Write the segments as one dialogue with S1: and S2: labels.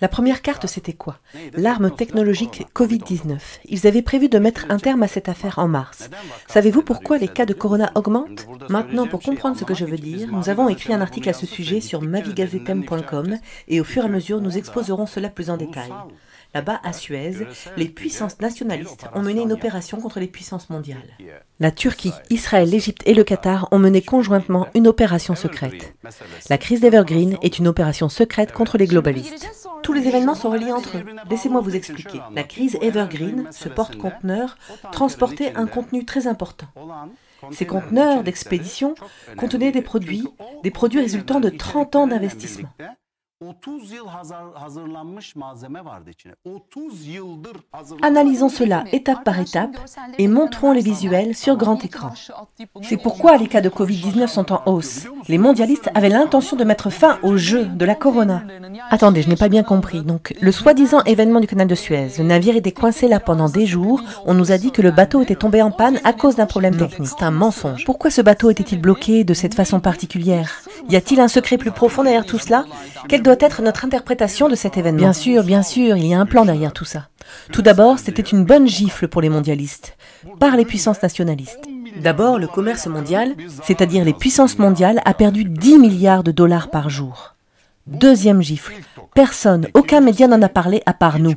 S1: La première carte, c'était quoi? L'arme technologique Covid-19. Ils avaient prévu de mettre un terme à cette affaire en mars. Savez-vous pourquoi les cas de corona augmentent? Maintenant, pour comprendre ce que je veux dire, nous avons écrit un article à ce sujet sur mavigazetem.com et au fur et à mesure, nous exposerons cela plus en détail. Là-bas, à Suez, les puissances nationalistes ont mené une opération contre les puissances mondiales. La Turquie, Israël, l'Égypte et le Qatar ont mené conjointement une opération secrète. La crise d'Evergreen est une opération secrète contre les globalistes. Tous les événements sont reliés entre eux. Laissez-moi vous expliquer. La crise Evergreen, ce porte-conteneurs, transportait un contenu très important. Ces conteneurs d'expédition contenaient des produits résultant de 30 ans d'investissement. Analysons cela étape par étape et montrons les visuels sur grand écran. C'est pourquoi les cas de Covid-19 sont en hausse. Les mondialistes avaient l'intention de mettre fin au jeu de la corona. Attendez, je n'ai pas bien compris. Donc, le soi-disant événement du canal de Suez, le navire était coincé là pendant des jours. On nous a dit que le bateau était tombé en panne à cause d'un problème technique. C'est un mensonge. Pourquoi ce bateau était-il bloqué de cette façon particulière? Y a-t-il un secret plus profond derrière tout cela? Quelle doit être notre interprétation de cet événement? Bien sûr, il y a un plan derrière tout ça. Tout d'abord, c'était une bonne gifle pour les mondialistes, par les puissances nationalistes. D'abord, le commerce mondial, c'est-à-dire les puissances mondiales, a perdu 10 milliards de dollars par jour. Deuxième gifle, personne, aucun média n'en a parlé à part nous.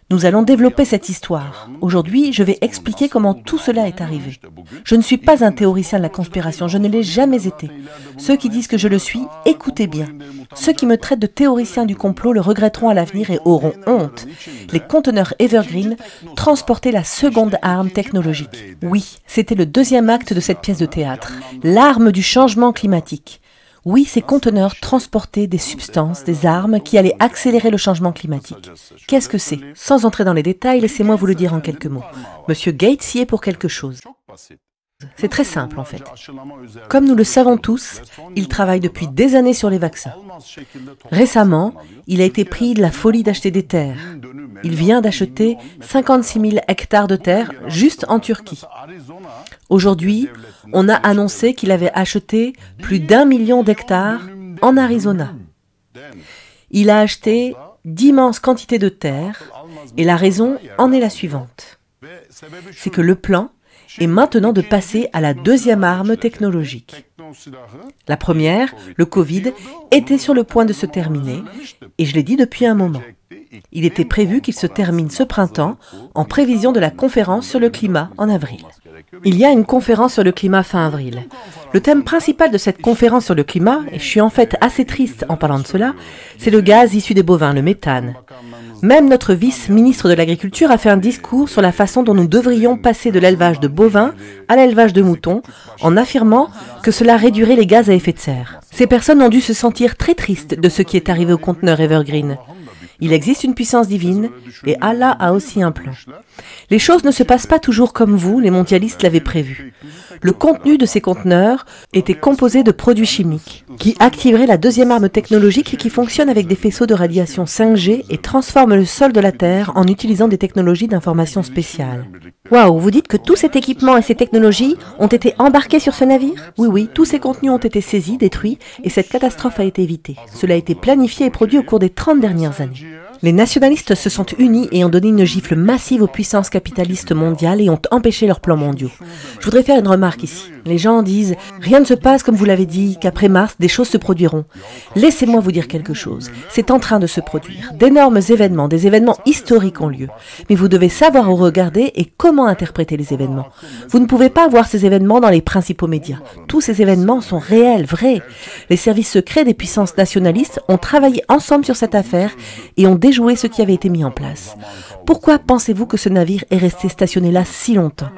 S1: Nous allons développer cette histoire. Aujourd'hui, je vais expliquer comment tout cela est arrivé. Je ne suis pas un théoricien de la conspiration, je ne l'ai jamais été. Ceux qui disent que je le suis, écoutez bien. Ceux qui me traitent de théoricien du complot le regretteront à l'avenir et auront honte. Les conteneurs Evergreen transportaient la seconde arme technologique. Oui, c'était le deuxième acte de cette pièce de théâtre. L'arme du changement climatique. Oui, ces conteneurs transportaient des substances, des armes qui allaient accélérer le changement climatique. Qu'est-ce que c'est? Sans entrer dans les détails, laissez-moi vous le dire en quelques mots. Monsieur Gates y est pour quelque chose. C'est très simple en fait. Comme nous le savons tous, il travaille depuis des années sur les vaccins. Récemment, il a été pris de la folie d'acheter des terres. Il vient d'acheter 56 000 hectares de terre juste en Turquie. Aujourd'hui, on a annoncé qu'il avait acheté plus d'1 million d'hectares en Arizona. Il a acheté d'immenses quantités de terre et la raison en est la suivante. C'est que le plan est maintenant de passer à la deuxième arme technologique. La première, le Covid, était sur le point de se terminer et je l'ai dit depuis un moment. Il était prévu qu'il se termine ce printemps en prévision de la conférence sur le climat en avril. Il y a une conférence sur le climat fin avril. Le thème principal de cette conférence sur le climat, et je suis en fait assez triste en parlant de cela, c'est le gaz issu des bovins, le méthane. Même notre vice-ministre de l'Agriculture a fait un discours sur la façon dont nous devrions passer de l'élevage de bovins à l'élevage de moutons, en affirmant que cela réduirait les gaz à effet de serre. Ces personnes ont dû se sentir très tristes de ce qui est arrivé au conteneur Evergreen. Il existe une puissance divine et Allah a aussi un plan. Les choses ne se passent pas toujours comme vous, les mondialistes, l'avaient prévu. Le contenu de ces conteneurs était composé de produits chimiques qui activeraient la deuxième arme technologique qui fonctionne avec des faisceaux de radiation 5G et transforme le sol de la Terre en utilisant des technologies d'information spéciales. Waouh, vous dites que tout cet équipement et ces technologies ont été embarqués sur ce navire? Oui, tous ces contenus ont été saisis, détruits et cette catastrophe a été évitée. Cela a été planifié et produit au cours des 30 dernières années. Les nationalistes se sont unis et ont donné une gifle massive aux puissances capitalistes mondiales et ont empêché leurs plans mondiaux. Je voudrais faire une remarque ici. Les gens disent « Rien ne se passe comme vous l'avez dit, qu'après mars, des choses se produiront. » Laissez-moi vous dire quelque chose. C'est en train de se produire. D'énormes événements, des événements historiques ont lieu. Mais vous devez savoir où regarder et comment interpréter les événements. Vous ne pouvez pas voir ces événements dans les principaux médias. Tous ces événements sont réels, vrais. Les services secrets des puissances nationalistes ont travaillé ensemble sur cette affaire et ont déjoué ce qui avait été mis en place. Pourquoi pensez-vous que ce navire est resté stationné là si longtemps?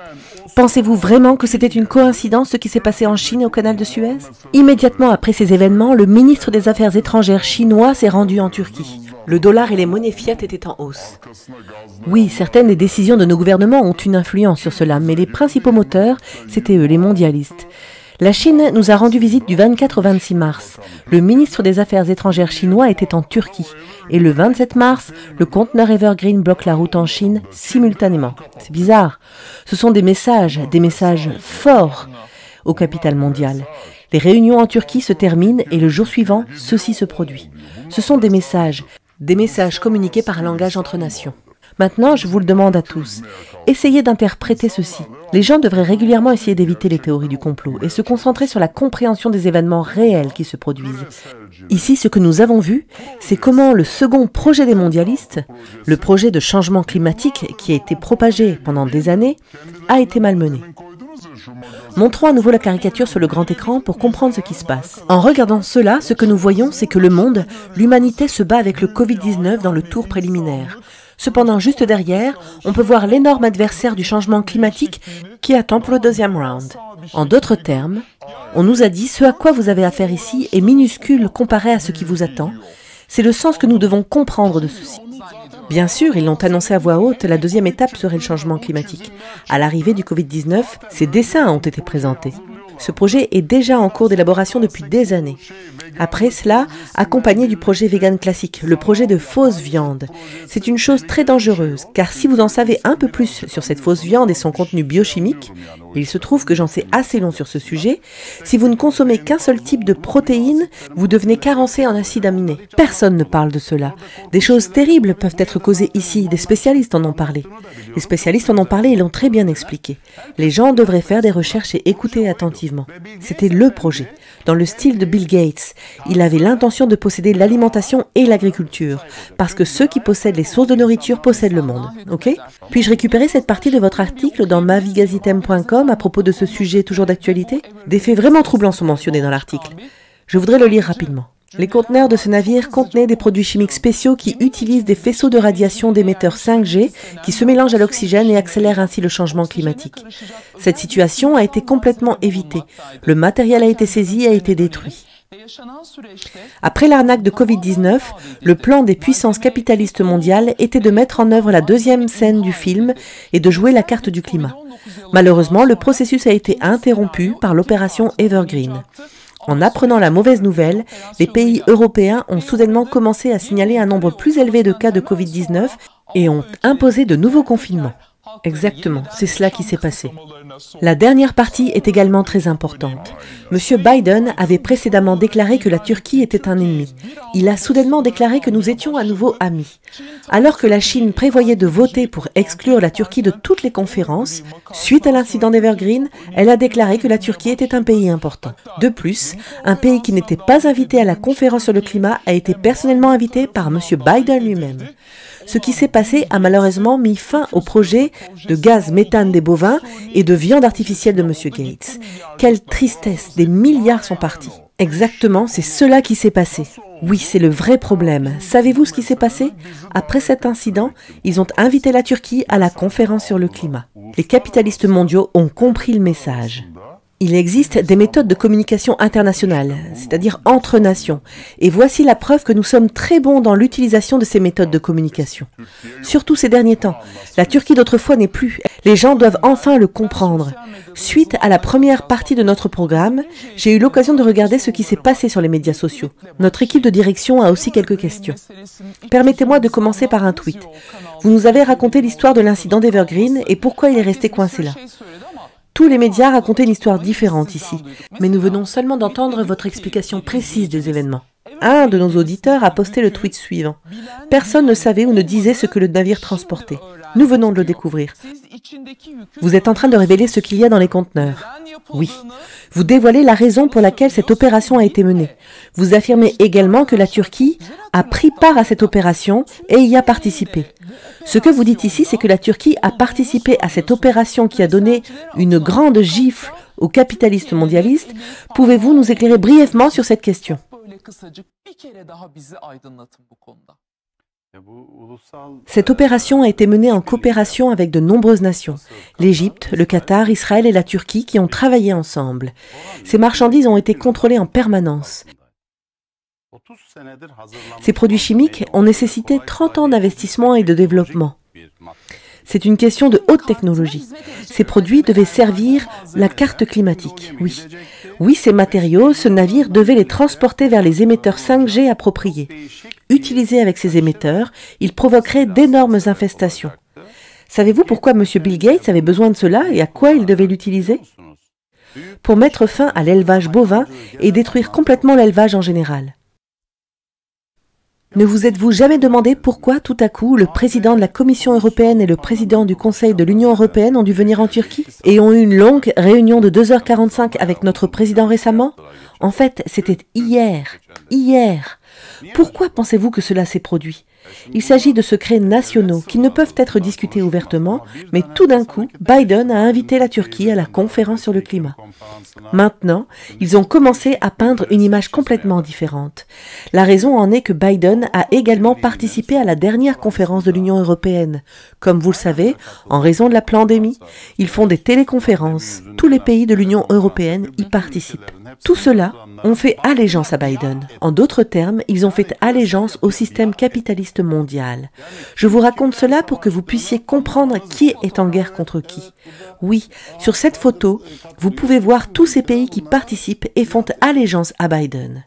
S1: Pensez-vous vraiment que c'était une coïncidence ce qui s'est passé en Chine et au canal de Suez? Immédiatement après ces événements, le ministre des Affaires étrangères chinois s'est rendu en Turquie. Le dollar et les monnaies fiat étaient en hausse. Oui, certaines des décisions de nos gouvernements ont une influence sur cela, mais les principaux moteurs, c'était eux, les mondialistes. La Chine nous a rendu visite du 24 au 26 mars. Le ministre des Affaires étrangères chinois était en Turquie. Et le 27 mars, le conteneur Evergreen bloque la route en Chine simultanément. C'est bizarre. Ce sont des messages forts au capital mondial. Les réunions en Turquie se terminent et le jour suivant, ceci se produit. Ce sont des messages des messages communiqués par un langage entre nations. Maintenant, je vous le demande à tous, essayez d'interpréter ceci. Les gens devraient régulièrement essayer d'éviter les théories du complot et se concentrer sur la compréhension des événements réels qui se produisent. Ici, ce que nous avons vu, c'est comment le second projet des mondialistes, le projet de changement climatique qui a été propagé pendant des années, a été malmené. Montrons à nouveau la caricature sur le grand écran pour comprendre ce qui se passe. En regardant cela, ce que nous voyons, c'est que le monde, l'humanité se bat avec le Covid-19 dans le tour préliminaire. Cependant, juste derrière, on peut voir l'énorme adversaire du changement climatique qui attend pour le deuxième round. En d'autres termes, on nous a dit ce à quoi vous avez affaire ici est minuscule comparé à ce qui vous attend. C'est le sens que nous devons comprendre de ceci. Bien sûr, ils l'ont annoncé à voix haute, la deuxième étape serait le changement climatique. À l'arrivée du Covid-19, ces dessins ont été présentés. Ce projet est déjà en cours d'élaboration depuis des années. Après cela, accompagné du projet vegan classique, le projet de fausse viande. C'est une chose très dangereuse, car si vous en savez un peu plus sur cette fausse viande et son contenu biochimique, et il se trouve que j'en sais assez long sur ce sujet, si vous ne consommez qu'un seul type de protéines, vous devenez carencé en acides aminés. Personne ne parle de cela. Des choses terribles peuvent être causées ici, des spécialistes en ont parlé. Les spécialistes en ont parlé et l'ont très bien expliqué. Les gens devraient faire des recherches et écouter attentivement. C'était le projet. Dans le style de Bill Gates, il avait l'intention de posséder l'alimentation et l'agriculture, parce que ceux qui possèdent les sources de nourriture possèdent le monde. Ok ? Puis-je récupérer cette partie de votre article dans mavigazitem.com à propos de ce sujet toujours d'actualité ? Des faits vraiment troublants sont mentionnés dans l'article. Je voudrais le lire rapidement. Les conteneurs de ce navire contenaient des produits chimiques spéciaux qui utilisent des faisceaux de radiation d'émetteurs 5G qui se mélangent à l'oxygène et accélèrent ainsi le changement climatique. Cette situation a été complètement évitée. Le matériel a été saisi et a été détruit. Après l'arnaque de Covid-19, le plan des puissances capitalistes mondiales était de mettre en œuvre la deuxième scène du film et de jouer la carte du climat. Malheureusement, le processus a été interrompu par l'opération Evergreen. En apprenant la mauvaise nouvelle, les pays européens ont soudainement commencé à signaler un nombre plus élevé de cas de Covid-19 et ont imposé de nouveaux confinements. Exactement, c'est cela qui s'est passé. La dernière partie est également très importante. M. Biden avait précédemment déclaré que la Turquie était un ennemi. Il a soudainement déclaré que nous étions à nouveau amis. Alors que la Chine prévoyait de voter pour exclure la Turquie de toutes les conférences, suite à l'incident d'Evergreen, elle a déclaré que la Turquie était un pays important. De plus, un pays qui n'était pas invité à la conférence sur le climat a été personnellement invité par M. Biden lui-même. Ce qui s'est passé a malheureusement mis fin au projet de gaz méthane des bovins et de viande artificielle de M. Gates. Quelle tristesse, des milliards sont partis. Exactement, c'est cela qui s'est passé. Oui, c'est le vrai problème. Savez-vous ce qui s'est passé? Après cet incident, ils ont invité la Turquie à la conférence sur le climat. Les capitalistes mondiaux ont compris le message. Il existe des méthodes de communication internationale, c'est-à-dire entre nations, et voici la preuve que nous sommes très bons dans l'utilisation de ces méthodes de communication. Surtout ces derniers temps, la Turquie d'autrefois n'est plus. Les gens doivent enfin le comprendre. Suite à la première partie de notre programme, j'ai eu l'occasion de regarder ce qui s'est passé sur les médias sociaux. Notre équipe de direction a aussi quelques questions. Permettez-moi de commencer par un tweet. Vous nous avez raconté l'histoire de l'incident d'Evergreen et pourquoi il est resté coincé là. Tous les médias racontaient une histoire différente ici, mais nous venons seulement d'entendre votre explication précise des événements. Un de nos auditeurs a posté le tweet suivant. Personne ne savait ou ne disait ce que le navire transportait. Nous venons de le découvrir. Vous êtes en train de révéler ce qu'il y a dans les conteneurs. Oui. Vous dévoilez la raison pour laquelle cette opération a été menée. Vous affirmez également que la Turquie a pris part à cette opération et y a participé. Ce que vous dites ici, c'est que la Turquie a participé à cette opération qui a donné une grande gifle aux capitalistes mondialistes. Pouvez-vous nous éclairer brièvement sur cette question? Cette opération a été menée en coopération avec de nombreuses nations, l'Égypte, le Qatar, Israël et la Turquie qui ont travaillé ensemble. Ces marchandises ont été contrôlées en permanence. Ces produits chimiques ont nécessité 30 ans d'investissement et de développement. C'est une question de haute technologie. Ces produits devaient servir la carte climatique, oui. Oui, ces matériaux, ce navire devait les transporter vers les émetteurs 5G appropriés. Utilisés avec ces émetteurs, ils provoqueraient d'énormes infestations. Savez-vous pourquoi M. Bill Gates avait besoin de cela et à quoi il devait l'utiliser? Pour mettre fin à l'élevage bovin et détruire complètement l'élevage en général. Ne vous êtes-vous jamais demandé pourquoi, tout à coup, le président de la Commission européenne et le président du Conseil de l'Union européenne ont dû venir en Turquie et ont eu une longue réunion de 2h45 avec notre président récemment? En fait, c'était hier. Hier. Pourquoi pensez-vous que cela s'est produit? Il s'agit de secrets nationaux qui ne peuvent être discutés ouvertement, mais tout d'un coup, Biden a invité la Turquie à la conférence sur le climat. Maintenant, ils ont commencé à peindre une image complètement différente. La raison en est que Biden a également participé à la dernière conférence de l'Union européenne. Comme vous le savez, en raison de la pandémie, ils font des téléconférences. Tous les pays de l'Union européenne y participent. Tout cela ont fait allégeance à Biden. En d'autres termes, ils ont fait allégeance au système capitaliste mondial. Je vous raconte cela pour que vous puissiez comprendre qui est en guerre contre qui. Oui, sur cette photo, vous pouvez voir tous ces pays qui participent et font allégeance à Biden.